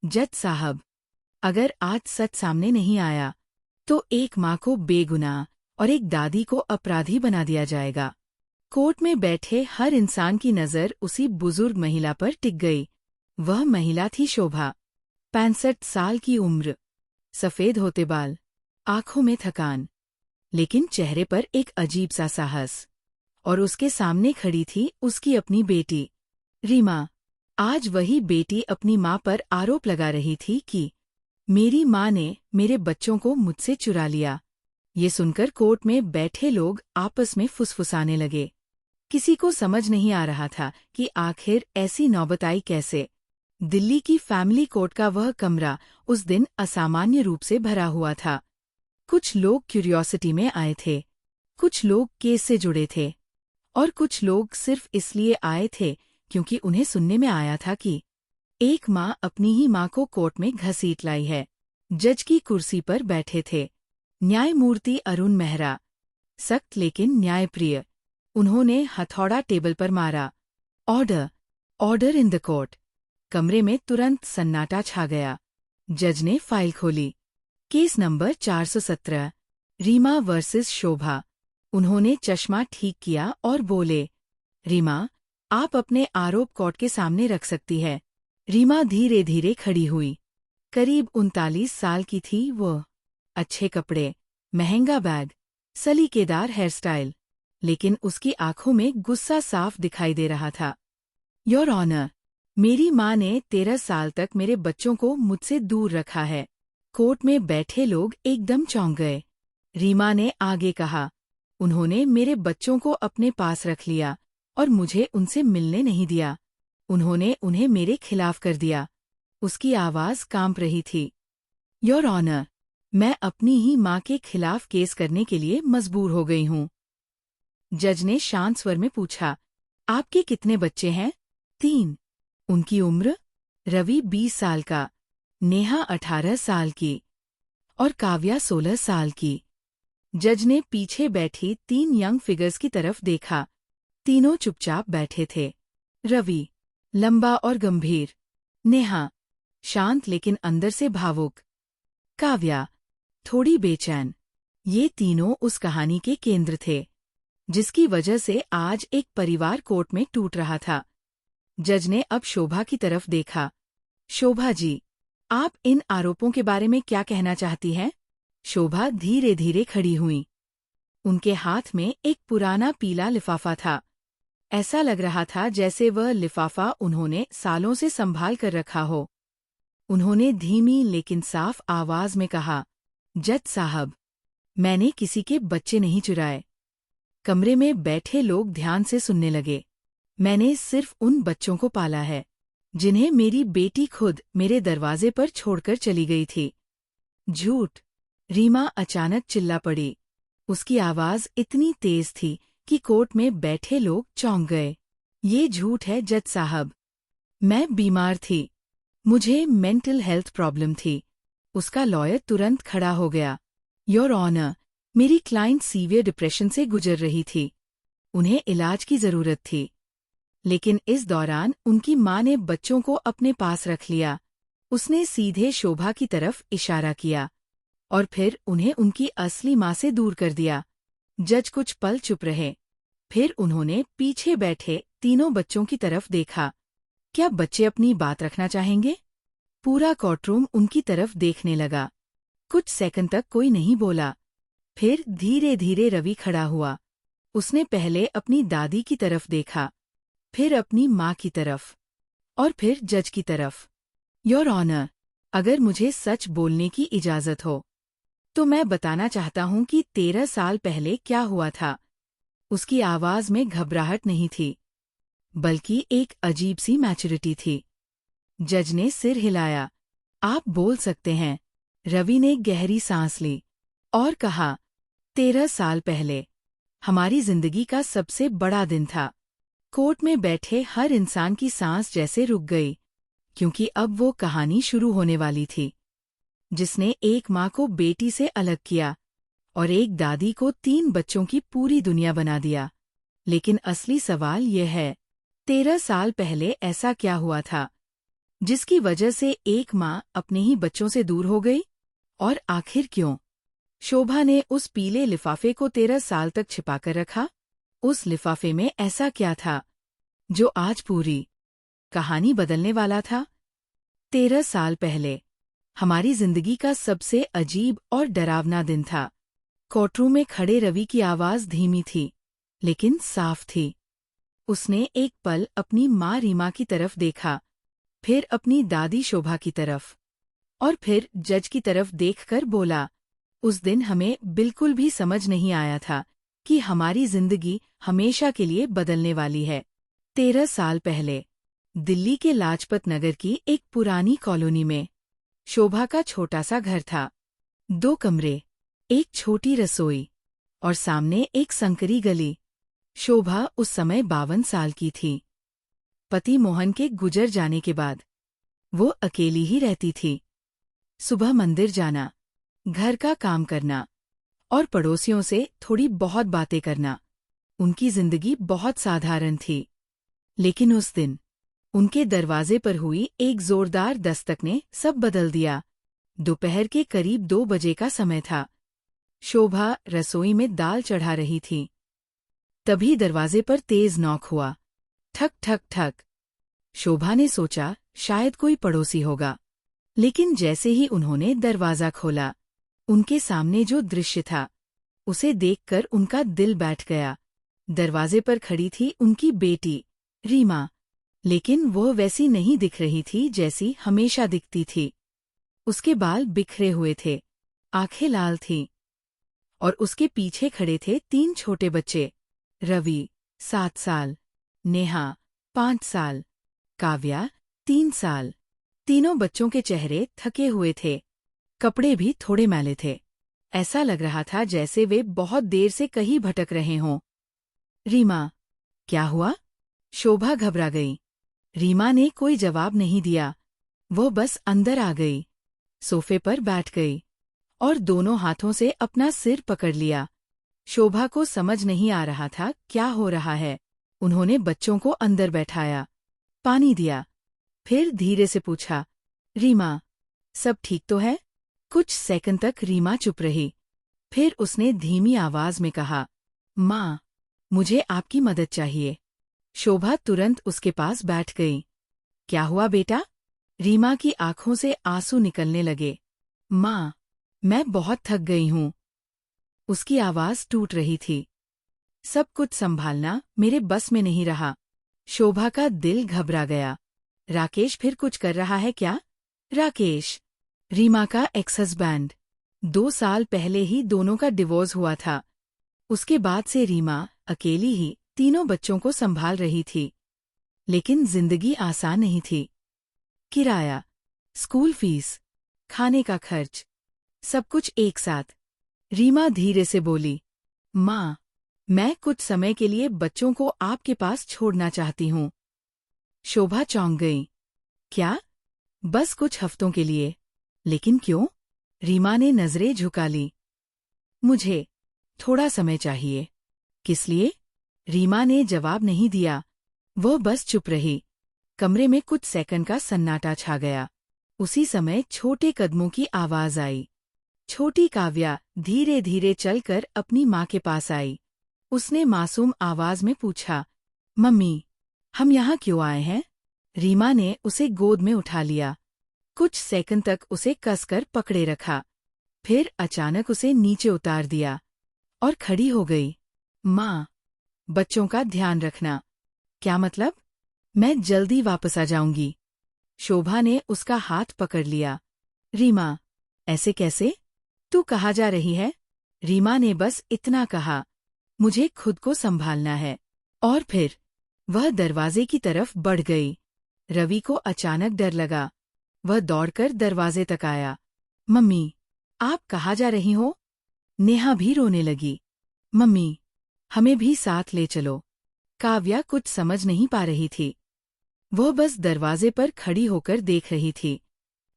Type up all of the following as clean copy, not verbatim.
जज साहब, अगर आज सच सामने नहीं आया तो एक माँ को बेगुनाह और एक दादी को अपराधी बना दिया जाएगा। कोर्ट में बैठे हर इंसान की नज़र उसी बुजुर्ग महिला पर टिक गई। वह महिला थी शोभा। 65 साल की उम्र, सफ़ेद होते बाल, आंखों में थकान, लेकिन चेहरे पर एक अजीब सा साहस। और उसके सामने खड़ी थी उसकी अपनी बेटी रीमा। आज वही बेटी अपनी माँ पर आरोप लगा रही थी कि मेरी माँ ने मेरे बच्चों को मुझसे चुरा लिया। ये सुनकर कोर्ट में बैठे लोग आपस में फुसफुसाने लगे। किसी को समझ नहीं आ रहा था कि आखिर ऐसी नौबत आई कैसे। दिल्ली की फैमिली कोर्ट का वह कमरा उस दिन असामान्य रूप से भरा हुआ था। कुछ लोग क्यूरियोसिटी में आए थे, कुछ लोग केस से जुड़े थे, और कुछ लोग सिर्फ इसलिए आए थे क्योंकि उन्हें सुनने में आया था कि एक माँ अपनी ही माँ को कोर्ट में घसीट लाई है। जज की कुर्सी पर बैठे थे न्यायमूर्ति अरुण मेहरा, सख्त लेकिन न्यायप्रिय। उन्होंने हथौड़ा टेबल पर मारा। Order, order in the court. कमरे में तुरंत सन्नाटा छा गया। जज ने फाइल खोली। केस नंबर 417, रीमा वर्सेस शोभा। उन्होंने चश्मा ठीक किया और बोले, रीमा, आप अपने आरोप कोर्ट के सामने रख सकती है। रीमा धीरे धीरे खड़ी हुई। करीब 39 साल की थी वो। अच्छे कपड़े, महंगा बैग, सलीकेदार हेयर स्टाइल, लेकिन उसकी आंखों में गुस्सा साफ दिखाई दे रहा था। योर ऑनर, मेरी माँ ने 13 साल तक मेरे बच्चों को मुझसे दूर रखा है। कोर्ट में बैठे लोग एकदम चौंक गए। रीमा ने आगे कहा, उन्होंने मेरे बच्चों को अपने पास रख लिया और मुझे उनसे मिलने नहीं दिया। उन्होंने उन्हें मेरे खिलाफ कर दिया। उसकी आवाज़ कांप रही थी। योर ऑनर, मैं अपनी ही माँ के खिलाफ केस करने के लिए मजबूर हो गई हूँ। जज ने शांत स्वर में पूछा, आपके कितने बच्चे हैं? 3। उनकी उम्र? रवि 20 साल का, नेहा 18 साल की और काव्या 16 साल की। जज ने पीछे बैठी 3 यंग फिगर्स की तरफ देखा। तीनों चुपचाप बैठे थे। रवि, लंबा और गंभीर। नेहा, शांत लेकिन अंदर से भावुक। काव्या, थोड़ी बेचैन। ये तीनों उस कहानी के केंद्र थे जिसकी वजह से आज एक परिवार कोर्ट में टूट रहा था। जज ने अब शोभा की तरफ देखा। शोभा जी, आप इन आरोपों के बारे में क्या कहना चाहती हैं? शोभा धीरे धीरे खड़ी हुई। उनके हाथ में एक पुराना पीला लिफाफा था। ऐसा लग रहा था जैसे वह लिफाफा उन्होंने सालों से संभाल कर रखा हो। उन्होंने धीमी लेकिन साफ आवाज में कहा, जज साहब, मैंने किसी के बच्चे नहीं चुराए। कमरे में बैठे लोग ध्यान से सुनने लगे। मैंने सिर्फ उन बच्चों को पाला है जिन्हें मेरी बेटी खुद मेरे दरवाजे पर छोड़कर चली गई थी। झूठ! रीमा अचानक चिल्ला पड़ी। उसकी आवाज इतनी तेज थी कि कोर्ट में बैठे लोग चौंक गए। ये झूठ है जज साहब। मैं बीमार थी। मुझे मेंटल हेल्थ प्रॉब्लम थी। उसका लॉयर तुरंत खड़ा हो गया। योर ऑनर, मेरी क्लाइंट सीवियर डिप्रेशन से गुजर रही थी। उन्हें इलाज की जरूरत थी। लेकिन इस दौरान उनकी माँ ने बच्चों को अपने पास रख लिया। उसने सीधे शोभा की तरफ इशारा किया और फिर उन्हें उनकी असली माँ से दूर कर दिया। जज कुछ पल चुप रहे। फिर उन्होंने पीछे बैठे तीनों बच्चों की तरफ देखा। क्या बच्चे अपनी बात रखना चाहेंगे? पूरा कोर्टरूम उनकी तरफ देखने लगा। कुछ सेकंड तक कोई नहीं बोला। फिर धीरे धीरे रवि खड़ा हुआ। उसने पहले अपनी दादी की तरफ देखा, फिर अपनी माँ की तरफ और फिर जज की तरफ। योर ऑनर, अगर मुझे सच बोलने की इजाजत हो तो मैं बताना चाहता हूँ कि 13 साल पहले क्या हुआ था। उसकी आवाज में घबराहट नहीं थी, बल्कि एक अजीब सी मैच्योरिटी थी। जज ने सिर हिलाया। आप बोल सकते हैं। रवि ने गहरी सांस ली और कहा, 13 साल पहले हमारी जिंदगी का सबसे बड़ा दिन था। कोर्ट में बैठे हर इंसान की सांस जैसे रुक गई, क्योंकि अब वो कहानी शुरू होने वाली थी जिसने एक माँ को बेटी से अलग किया और एक दादी को 3 बच्चों की पूरी दुनिया बना दिया। लेकिन असली सवाल यह है, 13 साल पहले ऐसा क्या हुआ था जिसकी वजह से एक माँ अपने ही बच्चों से दूर हो गई? और आखिर क्यों? शोभा ने उस पीले लिफाफे को 13 साल तक छिपाकर रखा। उस लिफाफे में ऐसा क्या था जो आज पूरी कहानी बदलने वाला था? 13 साल पहले हमारी जिंदगी का सबसे अजीब और डरावना दिन था। कोर्टरूम में खड़े रवि की आवाज धीमी थी, लेकिन साफ थी। उसने एक पल अपनी माँ रीमा की तरफ देखा, फिर अपनी दादी शोभा की तरफ, और फिर जज की तरफ देखकर बोला, उस दिन हमें बिल्कुल भी समझ नहीं आया था कि हमारी जिंदगी हमेशा के लिए बदलने वाली है। 13 साल पहले दिल्ली के लाजपत नगर की एक पुरानी कॉलोनी में शोभा का छोटा सा घर था। 2 कमरे, एक छोटी रसोई और सामने एक संकरी गली। शोभा उस समय 52 साल की थी। पति मोहन के गुजर जाने के बाद वो अकेली ही रहती थी। सुबह मंदिर जाना, घर का काम करना और पड़ोसियों से थोड़ी बहुत बातें करना। उनकी जिंदगी बहुत साधारण थी। लेकिन उस दिन उनके दरवाजे पर हुई एक जोरदार दस्तक ने सब बदल दिया। दोपहर के करीब 2 बजे का समय था। शोभा रसोई में दाल चढ़ा रही थी। तभी दरवाजे पर तेज नॉक हुआ। ठक ठक ठक। शोभा ने सोचा शायद कोई पड़ोसी होगा, लेकिन जैसे ही उन्होंने दरवाजा खोला, उनके सामने जो दृश्य था उसे देखकर उनका दिल बैठ गया। दरवाजे पर खड़ी थी उनकी बेटी रीमा, लेकिन वो वैसी नहीं दिख रही थी जैसी हमेशा दिखती थी। उसके बाल बिखरे हुए थे, आंखें लाल थीं, और उसके पीछे खड़े थे 3 छोटे बच्चे, रवि 7 साल, नेहा 5 साल, काव्या 3 साल। तीनों बच्चों के चेहरे थके हुए थे, कपड़े भी थोड़े मैले थे। ऐसा लग रहा था जैसे वे बहुत देर से कहीं भटक रहे हों। रीमा, क्या हुआ? शोभा घबरा गई। रीमा ने कोई जवाब नहीं दिया। वो बस अंदर आ गई, सोफे पर बैठ गई और दोनों हाथों से अपना सिर पकड़ लिया। शोभा को समझ नहीं आ रहा था क्या हो रहा है। उन्होंने बच्चों को अंदर बैठाया, पानी दिया, फिर धीरे से पूछा, रीमा, सब ठीक तो है? कुछ सेकंड तक रीमा चुप रही। फिर उसने धीमी आवाज में कहा, माँ, मुझे आपकी मदद चाहिए। शोभा तुरंत उसके पास बैठ गई। क्या हुआ बेटा? रीमा की आंखों से आंसू निकलने लगे। माँ, मैं बहुत थक गई हूँ। उसकी आवाज टूट रही थी। सब कुछ संभालना मेरे बस में नहीं रहा। शोभा का दिल घबरा गया। राकेश फिर कुछ कर रहा है क्या? राकेश, रीमा का एक्स हस्बैंड। 2 साल पहले ही दोनों का डिवोर्स हुआ था। उसके बाद से रीमा अकेली ही तीनों बच्चों को संभाल रही थी। लेकिन जिंदगी आसान नहीं थी। किराया, स्कूल फीस, खाने का खर्च, सब कुछ एक साथ। रीमा धीरे से बोली, माँ, मैं कुछ समय के लिए बच्चों को आपके पास छोड़ना चाहती हूँ। शोभा चौंक गई। क्या? बस कुछ हफ्तों के लिए? लेकिन क्यों? रीमा ने नजरें झुका ली। मुझे थोड़ा समय चाहिए। किस लिए? रीमा ने जवाब नहीं दिया। वह बस चुप रही। कमरे में कुछ सेकंड का सन्नाटा छा गया। उसी समय छोटे कदमों की आवाज आई। छोटी काव्या धीरे धीरे चलकर अपनी माँ के पास आई। उसने मासूम आवाज में पूछा, मम्मी, हम यहाँ क्यों आए हैं? रीमा ने उसे गोद में उठा लिया। कुछ सेकंड तक उसे कसकर पकड़े रखा, फिर अचानक उसे नीचे उतार दिया और खड़ी हो गई। माँ, बच्चों का ध्यान रखना। क्या मतलब? मैं जल्दी वापस आ जाऊंगी। शोभा ने उसका हाथ पकड़ लिया। रीमा, ऐसे कैसे? तू कहाँ जा रही है? रीमा ने बस इतना कहा, मुझे खुद को संभालना है। और फिर वह दरवाजे की तरफ बढ़ गई। रवि को अचानक डर लगा। वह दौड़कर दरवाजे तक आया। मम्मी, आप कहाँ जा रही हो? नेहा भी रोने लगी। मम्मी, हमें भी साथ ले चलो। काव्या कुछ समझ नहीं पा रही थी। वह बस दरवाजे पर खड़ी होकर देख रही थी।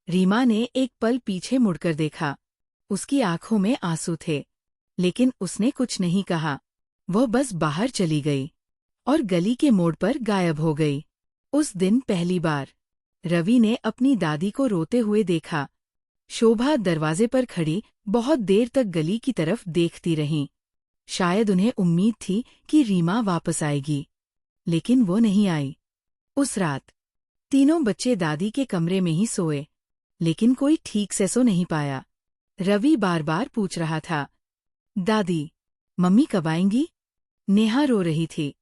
रीमा ने एक पल पीछे मुड़कर देखा। उसकी आंखों में आंसू थे, लेकिन उसने कुछ नहीं कहा। वह बस बाहर चली गई और गली के मोड़ पर गायब हो गई। उस दिन पहली बार रवि ने अपनी दादी को रोते हुए देखा। शोभा दरवाजे पर खड़ी बहुत देर तक गली की तरफ देखती रहीं। शायद उन्हें उम्मीद थी कि रीमा वापस आएगी, लेकिन वो नहीं आई। उस रात तीनों बच्चे दादी के कमरे में ही सोए, लेकिन कोई ठीक से सो नहीं पाया। रवि बार बार पूछ रहा था, दादी, मम्मी कब आएंगी? नेहा रो रही थी।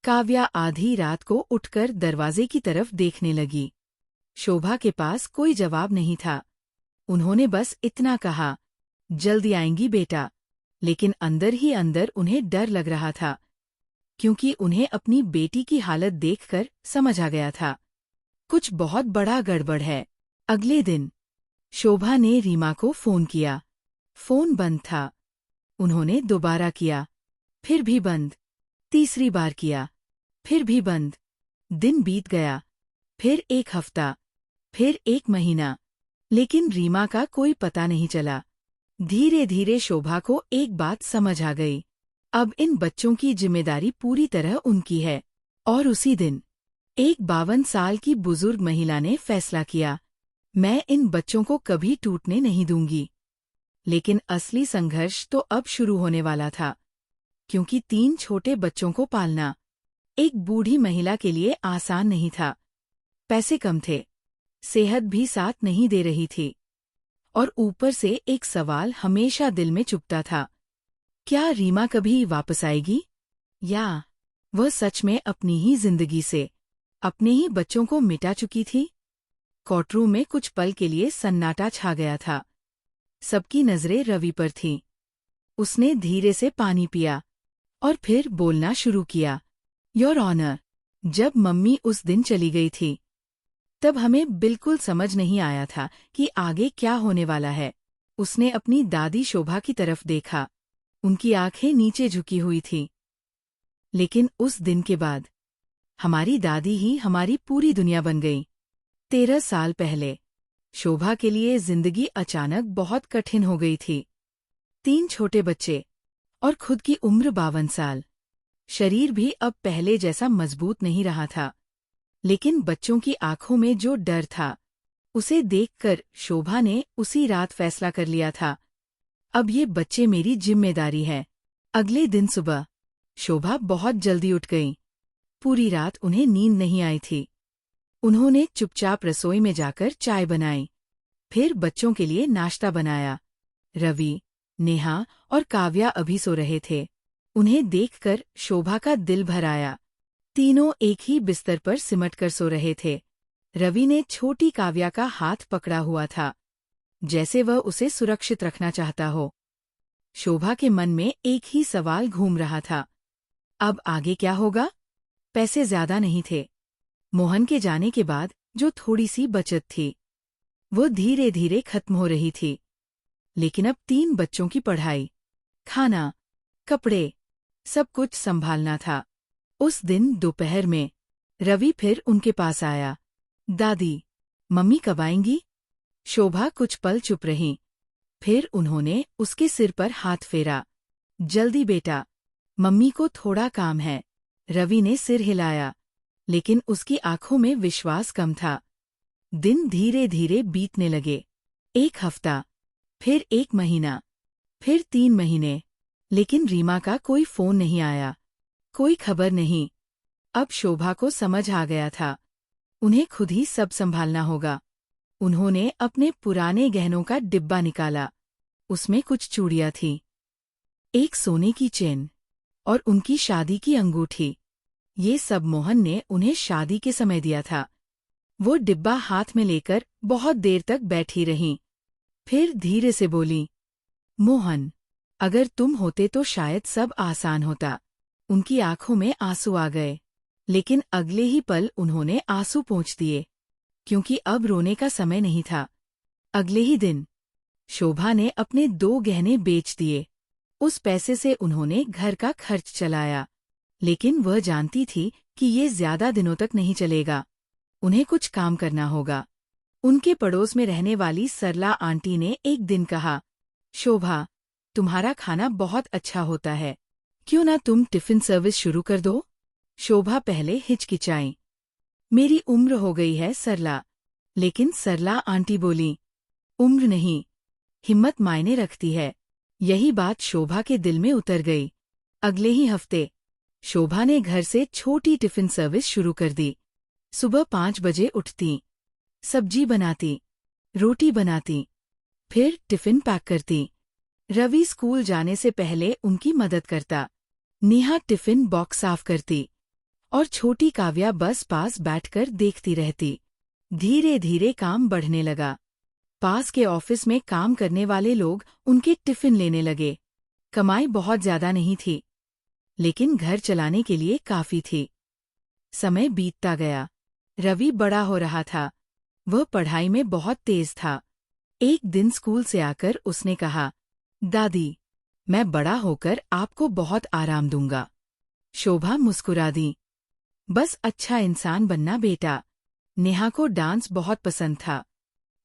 काव्या आधी रात को उठकर दरवाजे की तरफ देखने लगी। शोभा के पास कोई जवाब नहीं था। उन्होंने बस इतना कहा, जल्दी आएंगी बेटा, लेकिन अंदर ही अंदर उन्हें डर लग रहा था, क्योंकि उन्हें अपनी बेटी की हालत देखकर समझ आ गया था, कुछ बहुत बड़ा गड़बड़ है। अगले दिन शोभा ने रीमा को फोन किया। फोन बंद था। उन्होंने दोबारा किया, फिर भी बंद। तीसरी बार किया, फिर भी बंद। दिन बीत गया, फिर 1 हफ्ता, फिर 1 महीना, लेकिन रीमा का कोई पता नहीं चला। धीरे धीरे शोभा को एक बात समझ आ गई, अब इन बच्चों की जिम्मेदारी पूरी तरह उनकी है। और उसी दिन एक 52 साल की बुजुर्ग महिला ने फैसला किया, मैं इन बच्चों को कभी टूटने नहीं दूंगी। लेकिन असली संघर्ष तो अब शुरू होने वाला था, क्योंकि 3 छोटे बच्चों को पालना एक बूढ़ी महिला के लिए आसान नहीं था। पैसे कम थे, सेहत भी साथ नहीं दे रही थी, और ऊपर से एक सवाल हमेशा दिल में चुभता था, क्या रीमा कभी वापस आएगी? या वह सच में अपनी ही जिंदगी से अपने ही बच्चों को मिटा चुकी थी? कोर्टरूम में कुछ पल के लिए सन्नाटा छा गया था। सबकी नजरें रवि पर थीं। उसने धीरे से पानी पिया और फिर बोलना शुरू किया, योर ऑनर, जब मम्मी उस दिन चली गई थी, तब हमें बिल्कुल समझ नहीं आया था कि आगे क्या होने वाला है। उसने अपनी दादी शोभा की तरफ देखा। उनकी आंखें नीचे झुकी हुई थीं। लेकिन उस दिन के बाद हमारी दादी ही हमारी पूरी दुनिया बन गई। 13 साल पहले शोभा के लिए जिंदगी अचानक बहुत कठिन हो गई थी। 3 छोटे बच्चे और खुद की उम्र 52 साल। शरीर भी अब पहले जैसा मजबूत नहीं रहा था, लेकिन बच्चों की आंखों में जो डर था, उसे देखकर शोभा ने उसी रात फैसला कर लिया था, अब ये बच्चे मेरी जिम्मेदारी है। अगले दिन सुबह शोभा बहुत जल्दी उठ गई। पूरी रात उन्हें नींद नहीं आई थी। उन्होंने चुपचाप रसोई में जाकर चाय बनाई, फिर बच्चों के लिए नाश्ता बनाया। रवि, नेहा और काव्या अभी सो रहे थे। उन्हें देखकर शोभा का दिल भर आया। तीनों एक ही बिस्तर पर सिमट कर सो रहे थे। रवि ने छोटी काव्या का हाथ पकड़ा हुआ था, जैसे वह उसे सुरक्षित रखना चाहता हो। शोभा के मन में एक ही सवाल घूम रहा था, अब आगे क्या होगा? पैसे ज्यादा नहीं थे। मोहन के जाने के बाद जो थोड़ी सी बचत थी, वो धीरे धीरे खत्म हो रही थी। लेकिन अब 3 बच्चों की पढ़ाई, खाना, कपड़े, सब कुछ संभालना था। उस दिन दोपहर में रवि फिर उनके पास आया। दादी, मम्मी कब आएंगी? शोभा कुछ पल चुप रही। फिर उन्होंने उसके सिर पर हाथ फेरा। जल्दी बेटा, मम्मी को थोड़ा काम है। रवि ने सिर हिलाया, लेकिन उसकी आंखों में विश्वास कम था। दिन धीरे धीरे बीतने लगे। 1 हफ्ता, फिर 1 महीना, फिर 3 महीने, लेकिन रीमा का कोई फोन नहीं आया, कोई खबर नहीं। अब शोभा को समझ आ गया था, उन्हें खुद ही सब संभालना होगा। उन्होंने अपने पुराने गहनों का डिब्बा निकाला। उसमें कुछ चूड़ियां थीं, एक सोने की चेन और उनकी शादी की अंगूठी। ये सब मोहन ने उन्हें शादी के समय दिया था। वो डिब्बा हाथ में लेकर बहुत देर तक बैठी रहीं। फिर धीरे से बोली, मोहन, अगर तुम होते तो शायद सब आसान होता। उनकी आंखों में आंसू आ गए, लेकिन अगले ही पल उन्होंने आंसू पोंछ दिए, क्योंकि अब रोने का समय नहीं था। अगले ही दिन शोभा ने अपने 2 गहने बेच दिए। उस पैसे से उन्होंने घर का खर्च चलाया, लेकिन वह जानती थी कि ये ज्यादा दिनों तक नहीं चलेगा। उन्हें कुछ काम करना होगा। उनके पड़ोस में रहने वाली सरला आंटी ने एक दिन कहा, शोभा, तुम्हारा खाना बहुत अच्छा होता है, क्यों ना तुम टिफिन सर्विस शुरू कर दो? शोभा पहले हिचकिचाई, मेरी उम्र हो गई है सरला। लेकिन सरला आंटी बोली, उम्र नहीं, हिम्मत मायने रखती है। यही बात शोभा के दिल में उतर गई। अगले ही हफ्ते शोभा ने घर से छोटी टिफिन सर्विस शुरू कर दी। सुबह 5 बजे उठती, सब्जी बनाती, रोटी बनाती, फिर टिफिन पैक करती। रवि स्कूल जाने से पहले उनकी मदद करता। नेहा टिफिन बॉक्स साफ करती और छोटी काव्या बस पास बैठकर देखती रहती। धीरे धीरे काम बढ़ने लगा। पास के ऑफिस में काम करने वाले लोग उनके टिफिन लेने लगे। कमाई बहुत ज्यादा नहीं थी, लेकिन घर चलाने के लिए काफी थी। समय बीतता गया। रवि बड़ा हो रहा था। वह पढ़ाई में बहुत तेज था। एक दिन स्कूल से आकर उसने कहा, दादी, मैं बड़ा होकर आपको बहुत आराम दूंगा। शोभा मुस्कुरा दी, बस अच्छा इंसान बनना बेटा। नेहा को डांस बहुत पसंद था।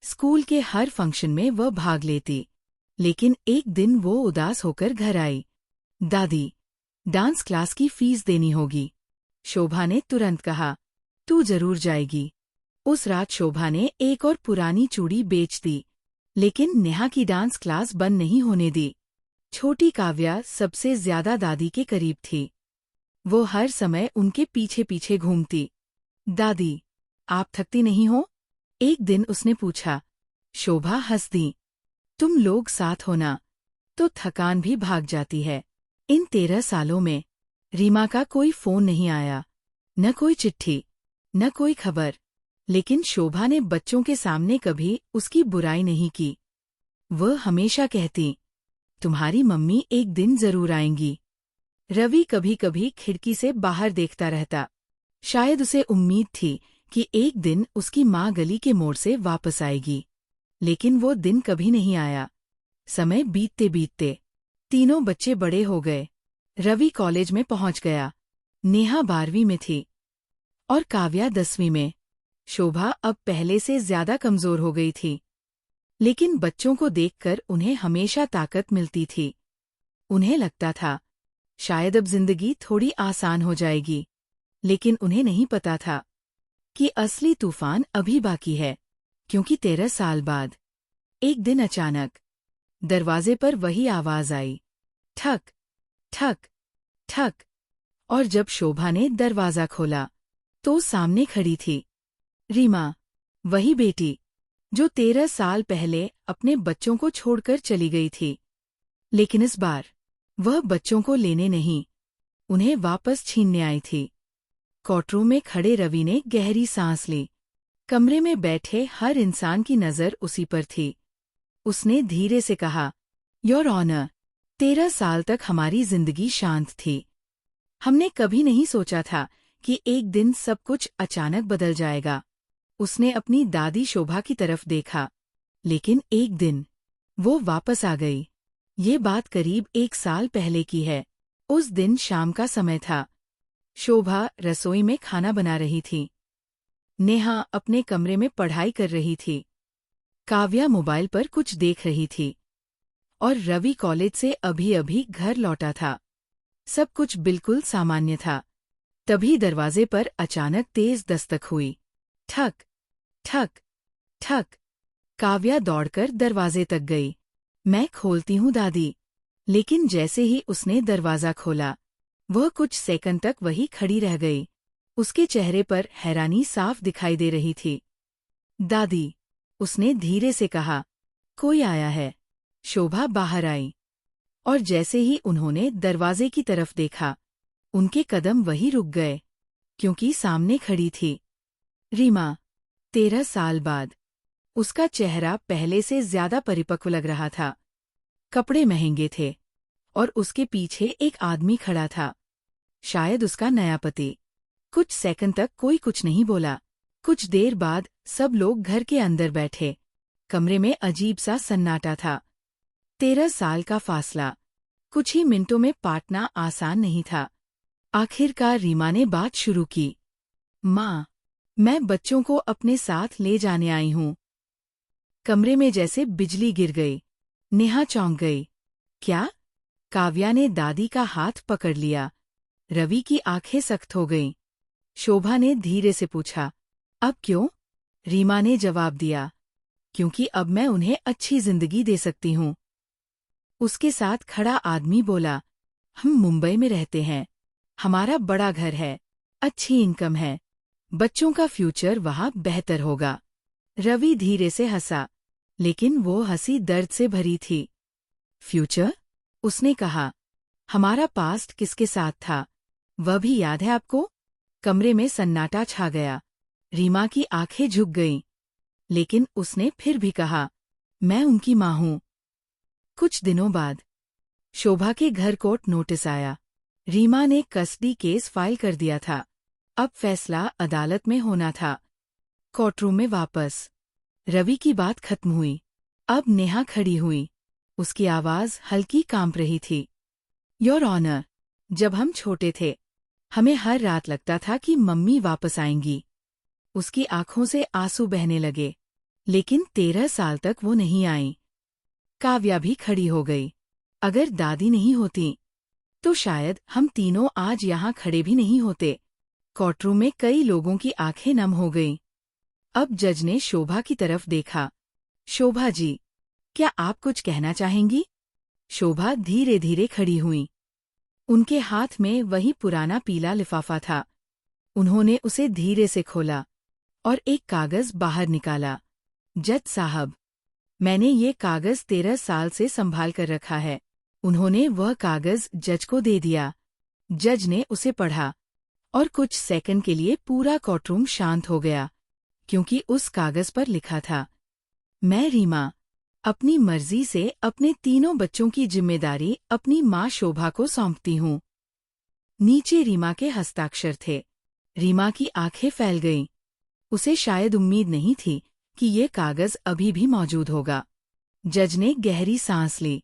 स्कूल के हर फंक्शन में वह भाग लेती। लेकिन एक दिन वो उदास होकर घर आई। दादी, डांस क्लास की फीस देनी होगी। शोभा ने तुरंत कहा, तू जरूर जाएगी। उस रात शोभा ने एक और पुरानी चूड़ी बेच दी। लेकिन नेहा की डांस क्लास बंद नहीं होने दी। छोटी काव्या सबसे ज्यादा दादी के करीब थी। वो हर समय उनके पीछे पीछे घूमती। दादी, आप थकती नहीं हो? एक दिन उसने पूछा। शोभा हंस दी, तुम लोग साथ हो ना, तो थकान भी भाग जाती है। इन 13 सालों में रीमा का कोई फोन नहीं आया, न कोई चिट्ठी, न कोई खबर। लेकिन शोभा ने बच्चों के सामने कभी उसकी बुराई नहीं की। वह हमेशा कहती, तुम्हारी मम्मी एक दिन जरूर आएंगी। रवि कभी कभी खिड़की से बाहर देखता रहता। शायद उसे उम्मीद थी कि एक दिन उसकी माँ गली के मोड़ से वापस आएगी। लेकिन वो दिन कभी नहीं आया। समय बीतते बीतते तीनों बच्चे बड़े हो गए। रवि कॉलेज में पहुंच गया। नेहा 12वीं में थी और काव्या 10वीं में। शोभा अब पहले से ज्यादा कमजोर हो गई थी। लेकिन बच्चों को देखकर उन्हें हमेशा ताकत मिलती थी। उन्हें लगता था, शायद अब जिंदगी थोड़ी आसान हो जाएगी। लेकिन उन्हें नहीं पता था कि असली तूफान अभी बाकी है। क्योंकि 13 साल बाद एक दिन अचानक दरवाजे पर वही आवाज आई, ठक ठक ठक। और जब शोभा ने दरवाजा खोला तो सामने खड़ी थी रीमा, वही बेटी जो 13 साल पहले अपने बच्चों को छोड़कर चली गई थी। लेकिन इस बार वह बच्चों को लेने नहीं, उन्हें वापस छीनने आई थी। कोर्टरूम में खड़े रवि ने गहरी सांस ली। कमरे में बैठे हर इंसान की नजर उसी पर थी। उसने धीरे से कहा, योर ऑनर, 13 साल तक हमारी जिंदगी शांत थी। हमने कभी नहीं सोचा था कि एक दिन सब कुछ अचानक बदल जाएगा। उसने अपनी दादी शोभा की तरफ देखा। लेकिन एक दिन वो वापस आ गई। ये बात करीब 1 साल पहले की है। उस दिन शाम का समय था। शोभा रसोई में खाना बना रही थी। नेहा अपने कमरे में पढ़ाई कर रही थी। काव्या मोबाइल पर कुछ देख रही थी। और रवि कॉलेज से अभी अभी घर लौटा था। सब कुछ बिल्कुल सामान्य था। तभी दरवाजे पर अचानक तेज दस्तक हुई। ठक ठक ठक। काव्या दौड़कर दरवाजे तक गई। मैं खोलती हूँ दादी। लेकिन जैसे ही उसने दरवाजा खोला, वह कुछ सेकंड तक वही खड़ी रह गई। उसके चेहरे पर हैरानी साफ दिखाई दे रही थी। दादी, उसने धीरे से कहा, कोई आया है। शोभा बाहर आई और जैसे ही उन्होंने दरवाजे की तरफ देखा, उनके कदम वही रुक गए, क्योंकि सामने खड़ी थी रीमा। 13 साल बाद उसका चेहरा पहले से ज्यादा परिपक्व लग रहा था। कपड़े महंगे थे और उसके पीछे एक आदमी खड़ा था, शायद उसका नया पति। कुछ सेकंड तक कोई कुछ नहीं बोला। कुछ देर बाद सब लोग घर के अंदर बैठे। कमरे में अजीब सा सन्नाटा था। 13 साल का फासला कुछ ही मिनटों में पाटना आसान नहीं था। आखिरकार रीमा ने बात शुरू की। माँ, मैं बच्चों को अपने साथ ले जाने आई हूँ। कमरे में जैसे बिजली गिर गई। नेहा चौंक गई। क्या? काव्या ने दादी का हाथ पकड़ लिया। रवि की आंखें सख्त हो गईं। शोभा ने धीरे से पूछा, अब क्यों? रीमा ने जवाब दिया, क्योंकि अब मैं उन्हें अच्छी जिंदगी दे सकती हूँ। उसके साथ खड़ा आदमी बोला, हम मुंबई में रहते हैं, हमारा बड़ा घर है, अच्छी इनकम है, बच्चों का फ्यूचर वहाँ बेहतर होगा। रवि धीरे से हंसा, लेकिन वो हंसी दर्द से भरी थी। फ्यूचर? उसने कहा, हमारा पास्ट किसके साथ था, वह भी याद है आपको? कमरे में सन्नाटा छा गया। रीमा की आंखें झुक गईं, लेकिन उसने फिर भी कहा, मैं उनकी माँ हूँ। कुछ दिनों बाद शोभा के घर कोर्ट नोटिस आया। रीमा ने कस्टडी केस फाइल कर दिया था। अब फैसला अदालत में होना था। कोर्टरूम में वापस रवि की बात खत्म हुई। अब नेहा खड़ी हुई। उसकी आवाज हल्की कांप रही थी। योर ऑनर, जब हम छोटे थे, हमें हर रात लगता था कि मम्मी वापस आएंगी। उसकी आंखों से आंसू बहने लगे, लेकिन 13 साल तक वो नहीं आई। काव्या भी खड़ी हो गई। अगर दादी नहीं होती, तो शायद हम तीनों आज यहाँ खड़े भी नहीं होते। कोर्टरूम में कई लोगों की आंखें नम हो गईं। अब जज ने शोभा की तरफ देखा। शोभा जी, क्या आप कुछ कहना चाहेंगी? शोभा धीरे धीरे खड़ी हुई। उनके हाथ में वही पुराना पीला लिफाफा था। उन्होंने उसे धीरे से खोला और एक कागज बाहर निकाला। जज साहब, मैंने ये कागज 13 साल से संभाल कर रखा है। उन्होंने वह कागज जज को दे दिया। जज ने उसे पढ़ा और कुछ सेकंड के लिए पूरा कोर्टरूम शांत हो गया, क्योंकि उस कागज पर लिखा था, मैं रीमा अपनी मर्जी से अपने तीनों बच्चों की जिम्मेदारी अपनी माँ शोभा को सौंपती हूँ। नीचे रीमा के हस्ताक्षर थे। रीमा की आंखें फैल गईं। उसे शायद उम्मीद नहीं थी कि ये कागज अभी भी मौजूद होगा। जज ने गहरी सांस ली,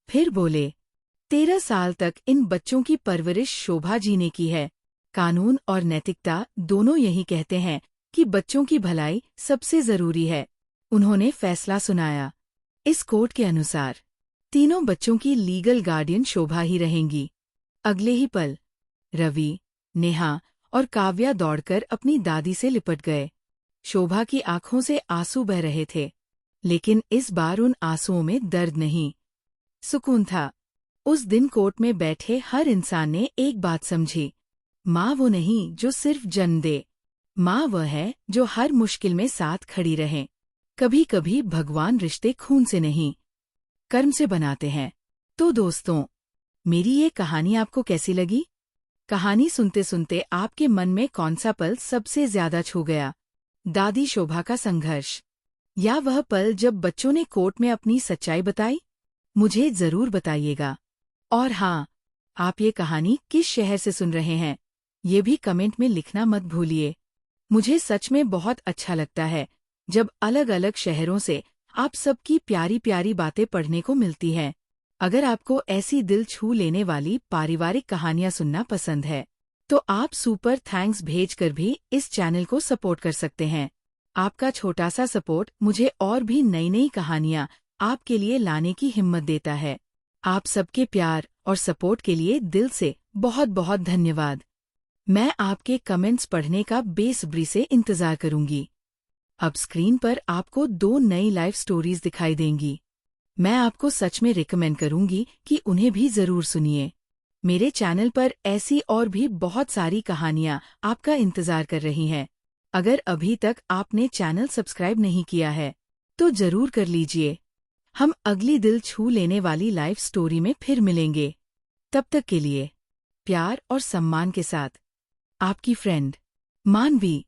फिर बोले, 13 साल तक इन बच्चों की परवरिश शोभा जी ने की है। कानून और नैतिकता दोनों यही कहते हैं कि बच्चों की भलाई सबसे जरूरी है। उन्होंने फैसला सुनाया। इस कोर्ट के अनुसार तीनों बच्चों की लीगल गार्डियन शोभा ही रहेंगी। अगले ही पल रवि, नेहा और काव्या दौड़कर अपनी दादी से लिपट गए। शोभा की आंखों से आंसू बह रहे थे, लेकिन इस बार उन आंसुओं में दर्द नहीं, सुकून था। उस दिन कोर्ट में बैठे हर इंसान ने एक बात समझी, माँ वो नहीं जो सिर्फ जन्म दे, माँ वह है जो हर मुश्किल में साथ खड़ी रहे। कभी कभी भगवान रिश्ते खून से नहीं, कर्म से बनाते हैं। तो दोस्तों, मेरी ये कहानी आपको कैसी लगी? कहानी सुनते सुनते आपके मन में कौन सा पल सबसे ज्यादा छू गया? दादी शोभा का संघर्ष, या वह पल जब बच्चों ने कोर्ट में अपनी सच्चाई बताई? मुझे जरूर बताइएगा। और हाँ, आप ये कहानी किस शहर से सुन रहे हैं, ये भी कमेंट में लिखना मत भूलिए। मुझे सच में बहुत अच्छा लगता है जब अलग अलग शहरों से आप सबकी प्यारी प्यारी बातें पढ़ने को मिलती हैं। अगर आपको ऐसी दिल छू लेने वाली पारिवारिक कहानियां सुनना पसंद है, तो आप सुपर थैंक्स भेजकर भी इस चैनल को सपोर्ट कर सकते हैं। आपका छोटा सा सपोर्ट मुझे और भी नई नई कहानियां आपके लिए लाने की हिम्मत देता है। आप सबके प्यार और सपोर्ट के लिए दिल से बहुत बहुत धन्यवाद। मैं आपके कमेंट्स पढ़ने का बेसब्री से इंतजार करूंगी। अब स्क्रीन पर आपको 2 नई लाइफ स्टोरीज दिखाई देंगी। मैं आपको सच में रिकमेंड करूंगी कि उन्हें भी जरूर सुनिए। मेरे चैनल पर ऐसी और भी बहुत सारी कहानियां आपका इंतजार कर रही हैं। अगर अभी तक आपने चैनल सब्सक्राइब नहीं किया है, तो जरूर कर लीजिए। हम अगली दिल छू लेने वाली लाइफ स्टोरी में फिर मिलेंगे। तब तक के लिए प्यार और सम्मान के साथ आपकी फ्रेंड मानवी।